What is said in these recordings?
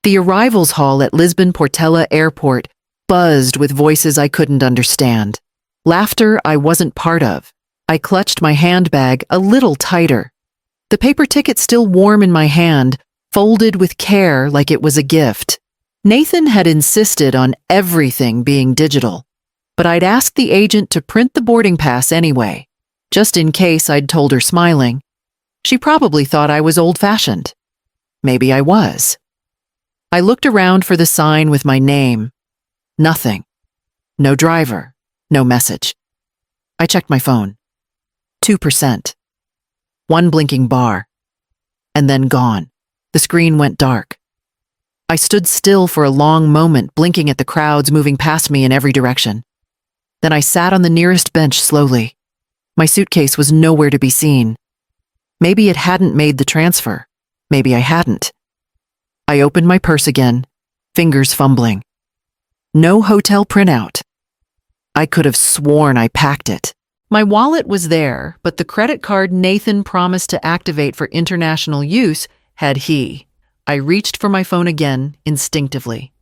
The arrivals hall at Lisbon Portela Airport buzzed with voices I couldn't understand. Laughter I wasn't part of. I clutched my handbag a little tighter. The paper ticket still warm in my hand, folded with care like it was a gift. Nathan had insisted on everything being digital, but I'd asked the agent to print the boarding pass anyway, just in case I'd told her smiling. She probably thought I was old-fashioned. Maybe I was. I looked around for the sign with my name. Nothing. No driver. No message. I checked my phone. 2%. One blinking bar. And then gone. The screen went dark. I stood still for a long moment, blinking at the crowds moving past me in every direction. Then I sat on the nearest bench slowly. My suitcase was nowhere to be seen. Maybe it hadn't made the transfer. Maybe I hadn't. I opened my purse again, fingers fumbling. No hotel printout. I could have sworn I packed it. My wallet was there, but the credit card Nathan promised to activate for international use had he. I reached for my phone again, instinctively,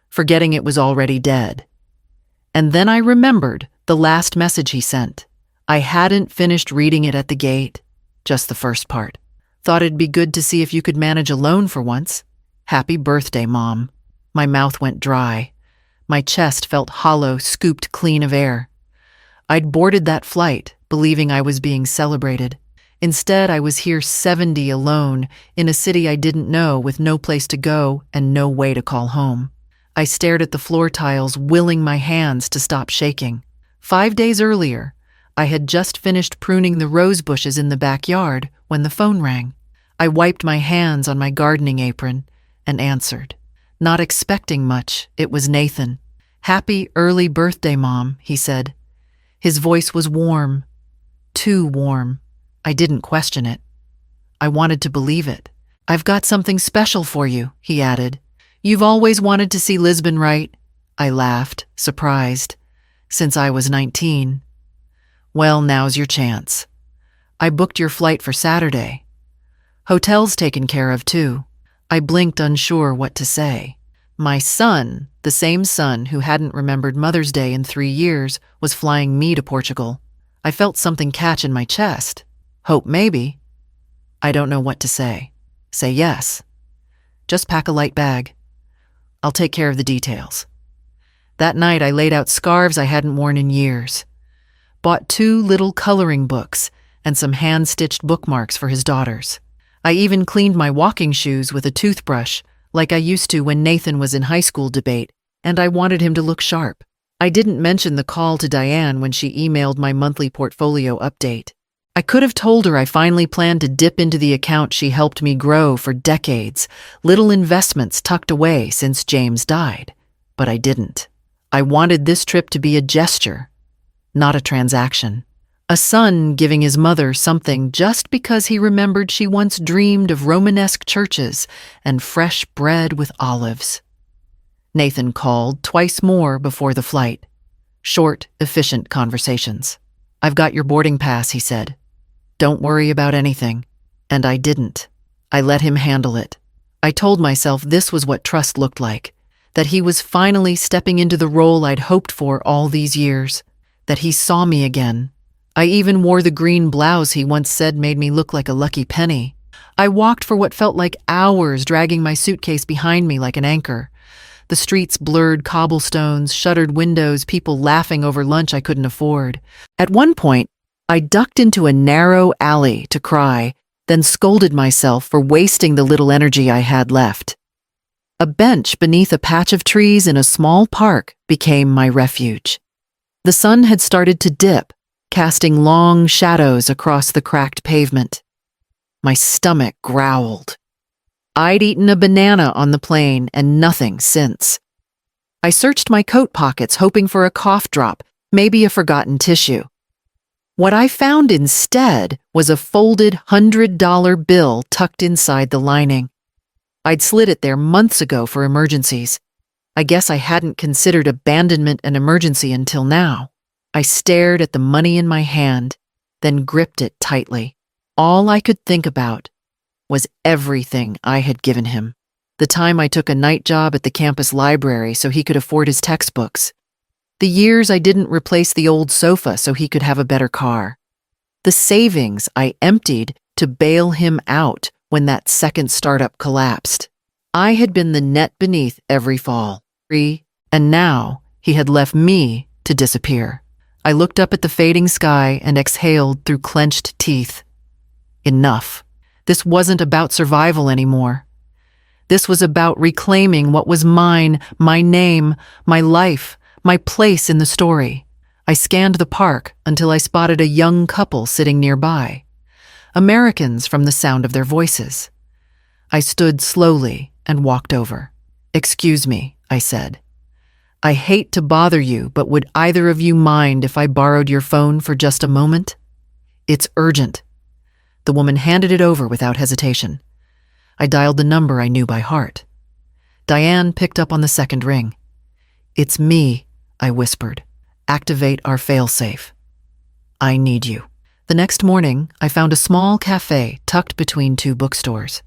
forgetting it was already dead. And then I remembered the last message he sent. I hadn't finished reading it at the gate, just the first part. Thought it'd be good to see if you could manage alone for once. Happy birthday, Mom. My mouth went dry. My chest felt hollow, scooped clean of air. I'd boarded that flight, believing I was being celebrated. Instead, I was here 70 alone, in a city I didn't know, with no place to go and no way to call home. I stared at the floor tiles, willing my hands to stop shaking. 5 days earlier, I had just finished pruning the rose bushes in the backyard when the phone rang. I wiped my hands on my gardening apron and answered. Not expecting much, it was Nathan. "Happy early birthday, Mom," he said. His voice was warm. Too warm. I didn't question it. I wanted to believe it. "I've got something special for you," he added. "You've always wanted to see Lisbon, right?" I laughed, surprised. "Since I was 19. "Well, now's your chance. I booked your flight for Saturday. Hotel's taken care of, too." I blinked, unsure what to say. My son, the same son who hadn't remembered Mother's Day in 3 years, was flying me to Portugal. I felt something catch in my chest. Hope, maybe. I don't know what to say. Say yes. Just pack a light bag. I'll take care of the details. That night I laid out scarves I hadn't worn in years. Bought 2 little coloring books and some hand-stitched bookmarks for his daughters. I even cleaned my walking shoes with a toothbrush, like I used to when Nathan was in high school debate, and I wanted him to look sharp. I didn't mention the call to Diane when she emailed my monthly portfolio update. I could have told her I finally planned to dip into the account she helped me grow for decades, little investments tucked away since James died. But I didn't. I wanted this trip to be a gesture, not a transaction. A son giving his mother something just because he remembered she once dreamed of Romanesque churches and fresh bread with olives. Nathan called twice more before the flight. Short, efficient conversations. "I've got your boarding pass," he said. "Don't worry about anything." And I didn't. I let him handle it. I told myself this was what trust looked like, that he was finally stepping into the role I'd hoped for all these years, that he saw me again. I even wore the green blouse he once said made me look like a lucky penny. I walked for what felt like hours, dragging my suitcase behind me like an anchor. The streets blurred cobblestones, shuttered windows, people laughing over lunch I couldn't afford. At one point, I ducked into a narrow alley to cry, then scolded myself for wasting the little energy I had left. A bench beneath a patch of trees in a small park became my refuge. The sun had started to dip, casting long shadows across the cracked pavement. My stomach growled. I'd eaten a banana on the plane and nothing since. I searched my coat pockets, hoping for a cough drop, maybe a forgotten tissue. What I found instead was a folded $100 bill tucked inside the lining. I'd slid it there months ago for emergencies. I guess I hadn't considered abandonment an emergency until now. I stared at the money in my hand, then gripped it tightly. All I could think about was everything I had given him. The time I took a night job at the campus library so he could afford his textbooks. The years I didn't replace the old sofa so he could have a better car. The savings I emptied to bail him out when that second startup collapsed. I had been the net beneath every fall. And now he had left me to disappear. I looked up at the fading sky and exhaled through clenched teeth. Enough. This wasn't about survival anymore. This was about reclaiming what was mine, my name, my life, my place in the story. I scanned the park until I spotted a young couple sitting nearby. Americans from the sound of their voices. I stood slowly and walked over. "Excuse me," I said. "I hate to bother you, but would either of you mind if I borrowed your phone for just a moment? It's urgent." The woman handed it over without hesitation. I dialed the number I knew by heart. Diane picked up on the second ring. "It's me," I whispered. "Activate our failsafe. I need you." The next morning, I found a small cafe tucked between two bookstores.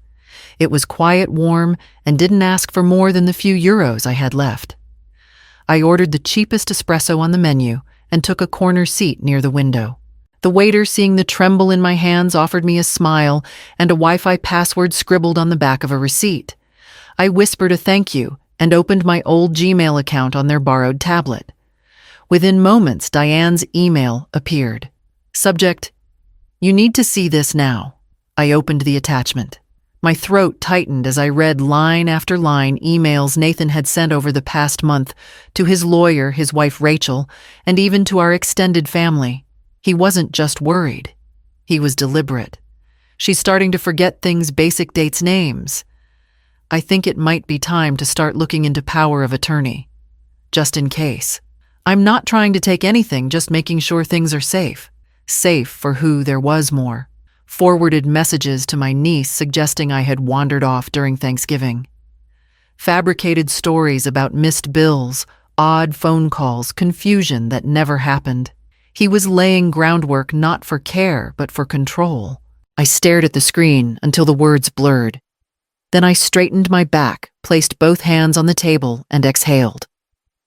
It was quiet, warm, and didn't ask for more than the few euros I had left. I ordered the cheapest espresso on the menu and took a corner seat near the window. The waiter, seeing the tremble in my hands, offered me a smile and a Wi-Fi password scribbled on the back of a receipt. I whispered a thank you and opened my old Gmail account on their borrowed tablet. Within moments, Diane's email appeared. Subject: "You need to see this now." I opened the attachment. My throat tightened as I read line after line emails Nathan had sent over the past month to his lawyer, his wife Rachel, and even to our extended family. He wasn't just worried. He was deliberate. "She's starting to forget things, basic dates, names. I think it might be time to start looking into power of attorney. Just in case. I'm not trying to take anything, just making sure things are safe. Safe for who there was more." Forwarded messages to my niece suggesting I had wandered off during Thanksgiving. Fabricated stories about missed bills, odd phone calls, confusion that never happened. He was laying groundwork not for care, but for control. I stared at the screen until the words blurred. Then I straightened my back, placed both hands on the table, and exhaled.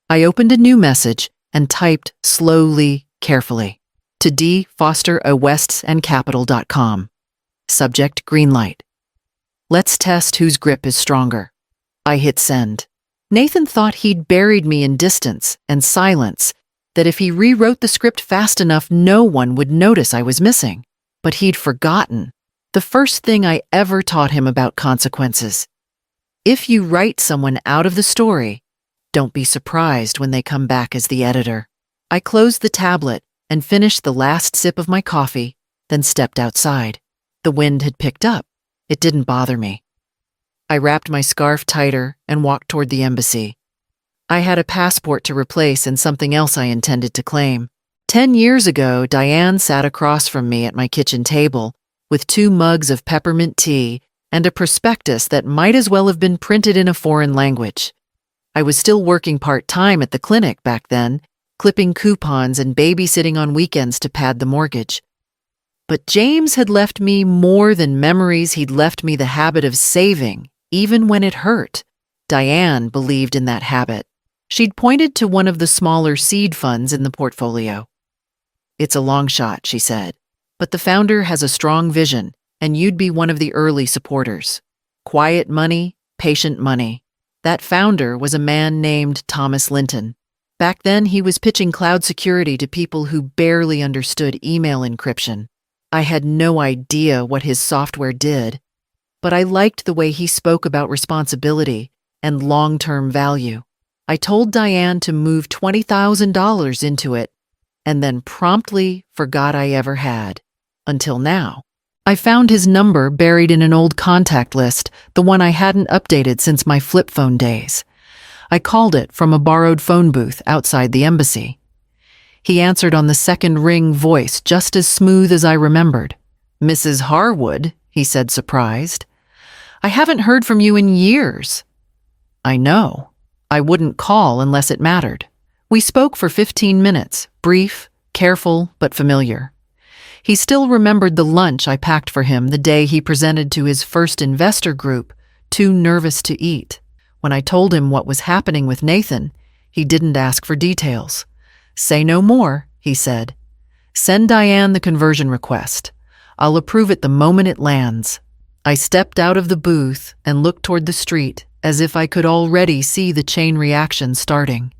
I opened a new message and typed slowly, carefully. To D. Foster a westsandcapital.com. Subject: green light. Let's test whose grip is stronger. I hit send. Nathan thought he'd buried me in distance and silence, that if he rewrote the script fast enough, no one would notice I was missing. But he'd forgotten the first thing I ever taught him about consequences. If you write someone out of the story, don't be surprised when they come back as the editor. I closed the tablet and finished the last sip of my coffee, then stepped outside. The wind had picked up. It didn't bother me. I wrapped my scarf tighter and walked toward the embassy. I had a passport to replace and something else I intended to claim. 10 years ago, Diane sat across from me at my kitchen table with 2 mugs of peppermint tea and a prospectus that might as well have been printed in a foreign language. I was still working part-time at the clinic back then, clipping coupons and babysitting on weekends to pad the mortgage. But James had left me more than memories. He'd left me the habit of saving, even when it hurt. Diane believed in that habit. She'd pointed to one of the smaller seed funds in the portfolio. "It's a long shot," she said, "but the founder has a strong vision, and you'd be one of the early supporters. Quiet money, patient money." That founder was a man named Thomas Linton. Back then, he was pitching cloud security to people who barely understood email encryption. I had no idea what his software did, but I liked the way he spoke about responsibility and long-term value. I told Diane to move $20,000 into it, and then promptly forgot I ever had. Until now. I found his number buried in an old contact list, the one I hadn't updated since my flip phone days. I called it from a borrowed phone booth outside the embassy. He answered on the second ring, voice just as smooth as I remembered. "Mrs. Harwood," he said, surprised. "I haven't heard from you in years." "I know. I wouldn't call unless it mattered." We spoke for 15 minutes, brief, careful, but familiar. He still remembered the lunch I packed for him the day he presented to his first investor group too nervous to eat. When I told him what was happening with Nathan, he didn't ask for details. "Say no more," he said. "Send Diane the conversion request. I'll approve it the moment it lands." I stepped out of the booth and looked toward the street as if I could already see the chain reaction starting.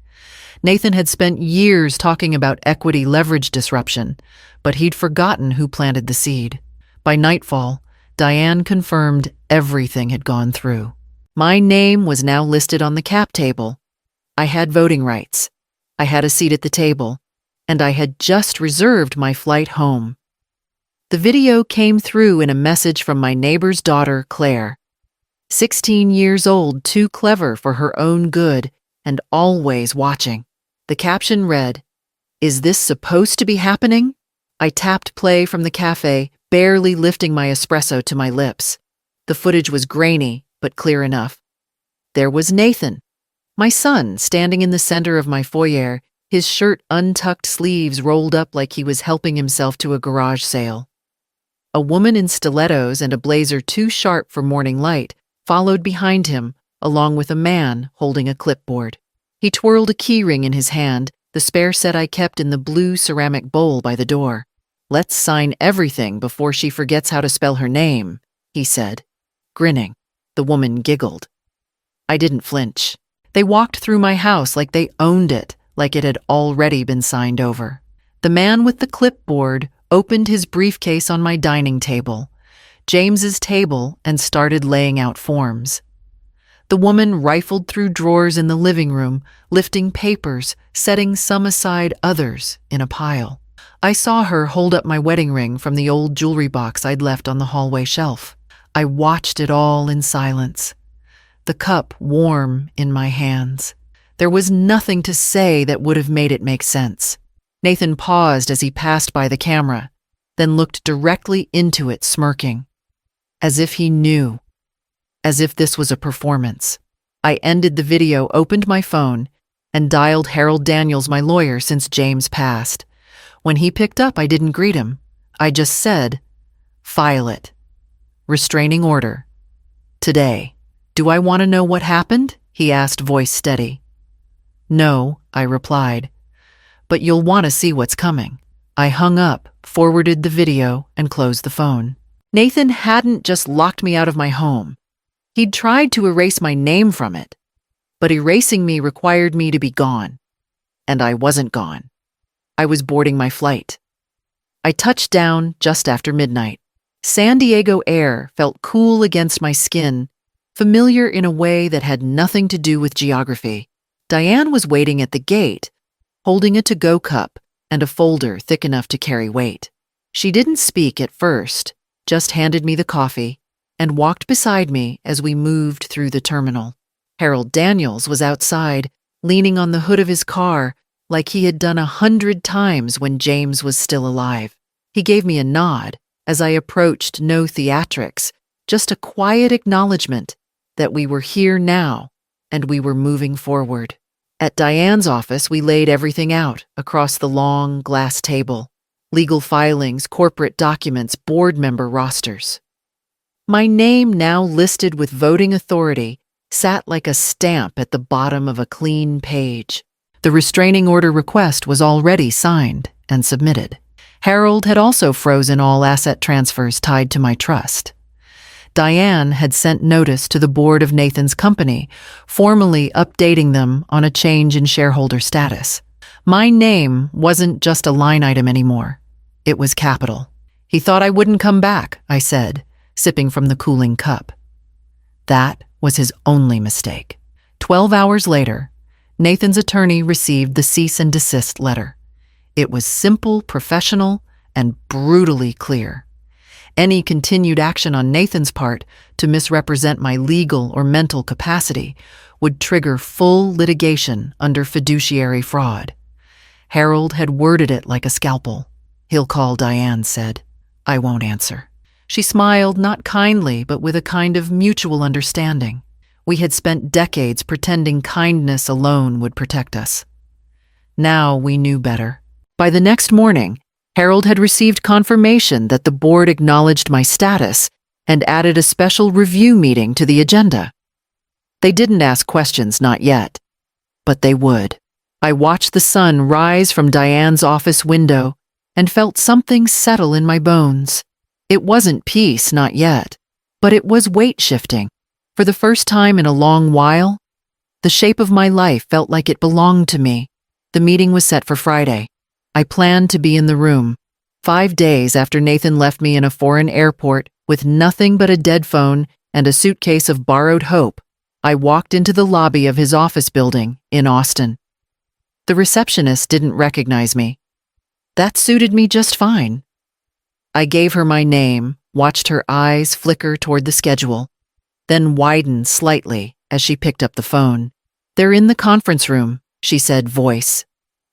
Nathan had spent years talking about equity leverage disruption, but he'd forgotten who planted the seed. By nightfall, Diane confirmed everything had gone through. My name was now listed on the cap table. I had voting rights. I had a seat at the table, and I had just reserved my flight home. The video came through in a message from my neighbor's daughter, Claire. 16 years old, too clever for her own good, and always watching. The caption read, "Is this supposed to be happening?" I tapped play from the cafe, barely lifting my espresso to my lips. The footage was grainy, but clear enough. There was Nathan, my son, standing in the center of my foyer, his shirt untucked, sleeves rolled up like he was helping himself to a garage sale. A woman in stilettos and a blazer too sharp for morning light followed behind him, along with a man holding a clipboard. He twirled a keyring in his hand, the spare set I kept in the blue ceramic bowl by the door. "Let's sign everything before she forgets how to spell her name," he said, grinning. The woman giggled. I didn't flinch. They walked through my house like they owned it, like it had already been signed over. The man with the clipboard opened his briefcase on my dining table, James's table, and started laying out forms. The woman rifled through drawers in the living room, lifting papers, setting some aside, others in a pile. I saw her hold up my wedding ring from the old jewelry box I'd left on the hallway shelf. I watched it all in silence, the cup warm in my hands. There was nothing to say that would have made it make sense. Nathan paused as he passed by the camera, then looked directly into it, smirking. As if he knew. As if this was a performance. I ended the video, opened my phone, and dialed Harold Daniels, my lawyer since James passed. When he picked up, I didn't greet him. I just said, "File it. Restraining order. Today." "Do I want to know what happened?" he asked, voice steady. "No," I replied, "but you'll want to see what's coming." I hung up, forwarded the video, and closed the phone. Nathan hadn't just locked me out of my home. He'd tried to erase my name from it, but erasing me required me to be gone. And I wasn't gone. I was boarding my flight. I touched down just after midnight. San Diego air felt cool against my skin, familiar in a way that had nothing to do with geography. Diane was waiting at the gate, holding a to-go cup and a folder thick enough to carry weight. She didn't speak at first, just handed me the coffee and walked beside me as we moved through the terminal. Harold Daniels was outside, leaning on the hood of his car like he had done 100 times when James was still alive. He gave me a nod as I approached, no theatrics, just a quiet acknowledgement that we were here now and we were moving forward. At Diane's office, we laid everything out across the long glass table. Legal filings, corporate documents, board member rosters. My name, now listed with voting authority, sat like a stamp at the bottom of a clean page. The restraining order request was already signed and submitted. Harold had also frozen all asset transfers tied to my trust. Diane had sent notice to the board of Nathan's company, formally updating them on a change in shareholder status. My name wasn't just a line item anymore. It was capital. "He thought I wouldn't come back," I said, sipping from the cooling cup. That was his only mistake. 12 hours later, Nathan's attorney received the cease and desist letter. It was simple, professional, and brutally clear. Any continued action on Nathan's part to misrepresent my legal or mental capacity would trigger full litigation under fiduciary fraud. Harold had worded it like a scalpel. "He'll call," Diane said. "I won't answer." She smiled, not kindly, but with a kind of mutual understanding. We had spent decades pretending kindness alone would protect us. Now we knew better. By the next morning, Harold had received confirmation that the board acknowledged my status and added a special review meeting to the agenda. They didn't ask questions, not yet, but they would. I watched the sun rise from Diane's office window and felt something settle in my bones. It wasn't peace, not yet, but it was weight shifting. For the first time in a long while, the shape of my life felt like it belonged to me. The meeting was set for Friday. I planned to be in the room. 5 days after Nathan left me in a foreign airport with nothing but a dead phone and a suitcase of borrowed hope, I walked into the lobby of his office building in Austin. The receptionist didn't recognize me. That suited me just fine. I gave her my name, watched her eyes flicker toward the schedule, then widen slightly as she picked up the phone. "They're in the conference room," she said, voice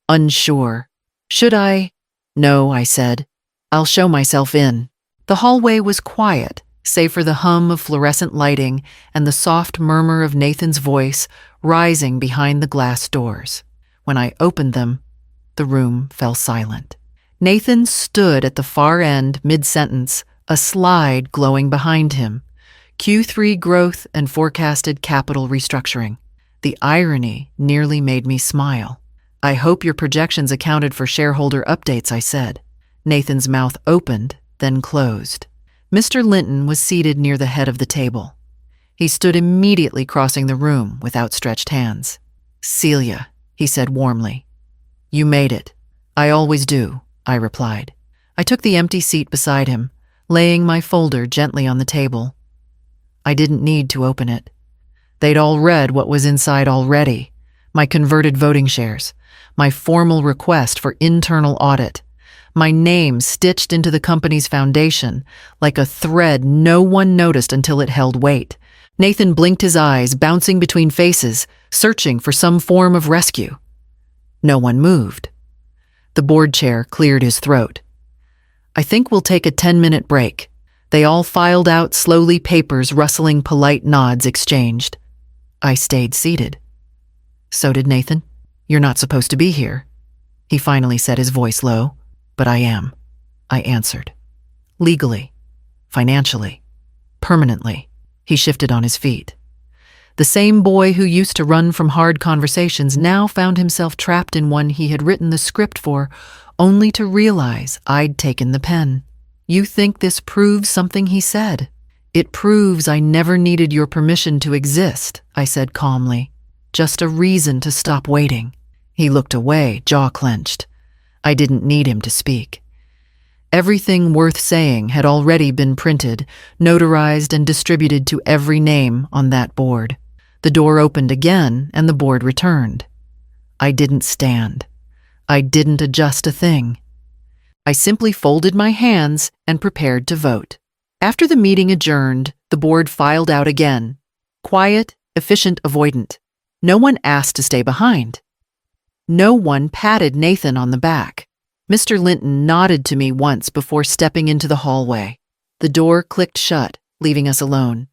unsure. "Should I?" "No," I said. "I'll show myself in." The hallway was quiet, save for the hum of fluorescent lighting and the soft murmur of Nathan's voice rising behind the glass doors. When I opened them, the room fell silent. Nathan stood at the far end mid-sentence, a slide glowing behind him. Q3 growth and forecasted capital restructuring. The irony nearly made me smile. "I hope your projections accounted for shareholder updates," I said. Nathan's mouth opened, then closed. Mr. Linton was seated near the head of the table. He stood immediately crossing the room with outstretched hands. "Celia," he said warmly. "You made it." "I always do," I replied. I took the empty seat beside him, laying my folder gently on the table. I didn't need to open it. They'd all read what was inside already: my converted voting shares, my formal request for internal audit, my name stitched into the company's foundation like a thread no one noticed until it held weight. Nathan blinked his eyes, bouncing between faces, searching for some form of rescue. No one moved. The board chair cleared his throat. "I think we'll take a 10-minute break." They all filed out slowly, papers rustling, polite nods exchanged. I stayed seated. So did Nathan. "You're not supposed to be here," he finally said, his voice low. "But I am," I answered. "Legally, financially, permanently." He shifted on his feet. The same boy who used to run from hard conversations now found himself trapped in one he had written the script for, only to realize I'd taken the pen. "You think this proves something?" he said. "It proves I never needed your permission to exist," I said calmly. "Just a reason to stop waiting." He looked away, jaw clenched. I didn't need him to speak. Everything worth saying had already been printed, notarized, and distributed to every name on that board. The door opened again, and the board returned. I didn't stand. I didn't adjust a thing. I simply folded my hands and prepared to vote. After the meeting adjourned, the board filed out again. Quiet, efficient, avoidant. No one asked to stay behind. No one patted Nathan on the back. Mr. Linton nodded to me once before stepping into the hallway. The door clicked shut, leaving us alone.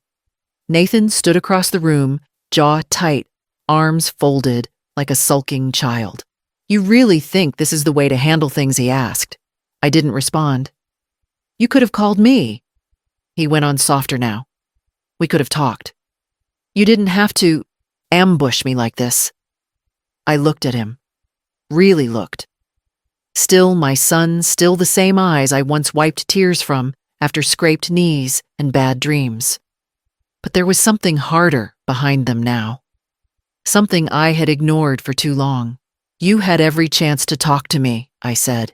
Nathan stood across the room, jaw tight, arms folded, like a sulking child. "You really think this is the way to handle things?" he asked. I didn't respond. "You could have called me." He went on softer now. "We could have talked. You didn't have to ambush me like this." I looked at him. Really looked. Still my son, still the same eyes I once wiped tears from after scraped knees and bad dreams. But there was something harder behind them now. Something I had ignored for too long. "You had every chance to talk to me," I said.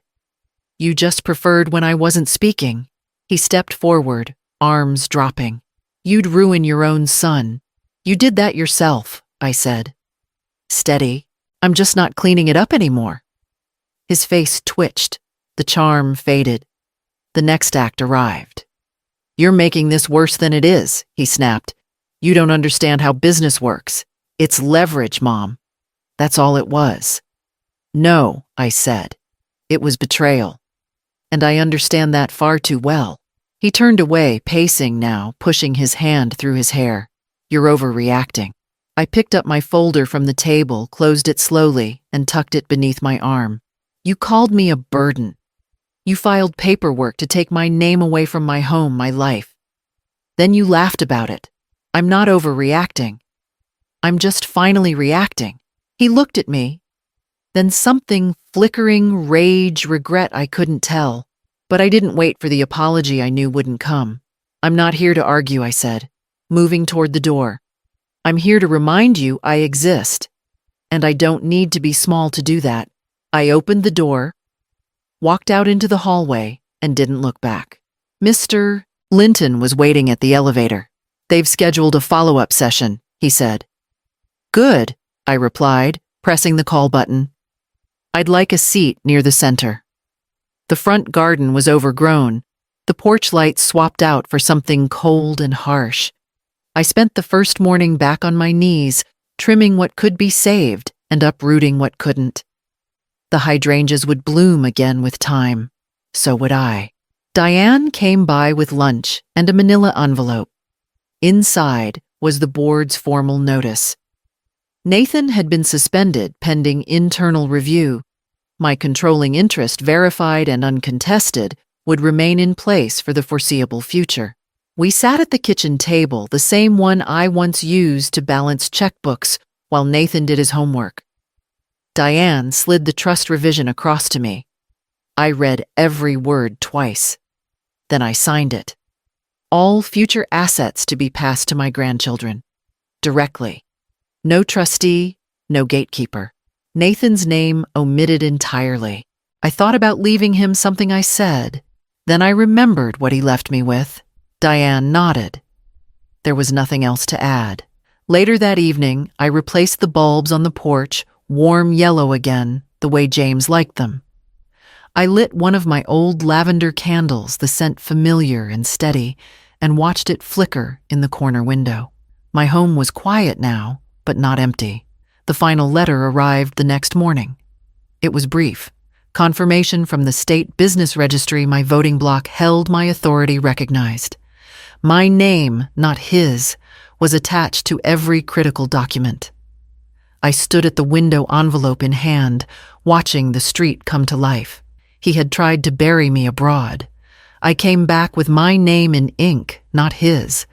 "You just preferred when I wasn't speaking." He stepped forward, arms dropping. "You'd ruin your own son. You did that yourself," I said. Steady. "I'm just not cleaning it up anymore." His face twitched. The charm faded. The next act arrived. "You're making this worse than it is," he snapped. "You don't understand how business works. It's leverage, Mom." That's all it was. "No," I said. "It was betrayal. And I understand that far too well." He turned away, pacing now, pushing his hand through his hair. "You're overreacting." I picked up my folder from the table, closed it slowly, and tucked it beneath my arm. "You called me a burden. You filed paperwork to take my name away from my home, my life. Then you laughed about it. I'm not overreacting. I'm just finally reacting. He looked at me. Then something flickering, rage, regret I couldn't tell. But I didn't wait for the apology I knew wouldn't come. I'm not here to argue, I said, moving toward the door. I'm here to remind you I exist. And I don't need to be small to do that. I opened the door, walked out into the hallway, and didn't look back. Mr. Linton was waiting at the elevator. They've scheduled a follow-up session, he said. Good, I replied, pressing the call button. I'd like a seat near the center. The front garden was overgrown. The porch lights swapped out for something cold and harsh. I spent the first morning back on my knees, trimming what could be saved and uprooting what couldn't. The hydrangeas would bloom again with time. So would I. Diane came by with lunch and a manila envelope. Inside was the board's formal notice. Nathan had been suspended pending internal review. My controlling interest, verified and uncontested, would remain in place for the foreseeable future. We sat at the kitchen table, the same one I once used to balance checkbooks while Nathan did his homework. Diane slid the trust revision across to me. I read every word twice. Then I signed it. All future assets to be passed to my grandchildren. Directly. No trustee, no gatekeeper. Nathan's name omitted entirely. I thought about leaving him something I said. Then I remembered what he left me with. Diane nodded. There was nothing else to add. Later that evening, I replaced the bulbs on the porch, warm yellow again, the way James liked them. I lit one of my old lavender candles, the scent familiar and steady, and watched it flicker in the corner window. My home was quiet now, but not empty. The final letter arrived the next morning. It was brief. Confirmation from the state business registry my voting block held my authority recognized. My name, not his, was attached to every critical document. I stood at the window, envelope in hand, watching the street come to life. He had tried to bury me abroad. I came back with my name in ink, not his,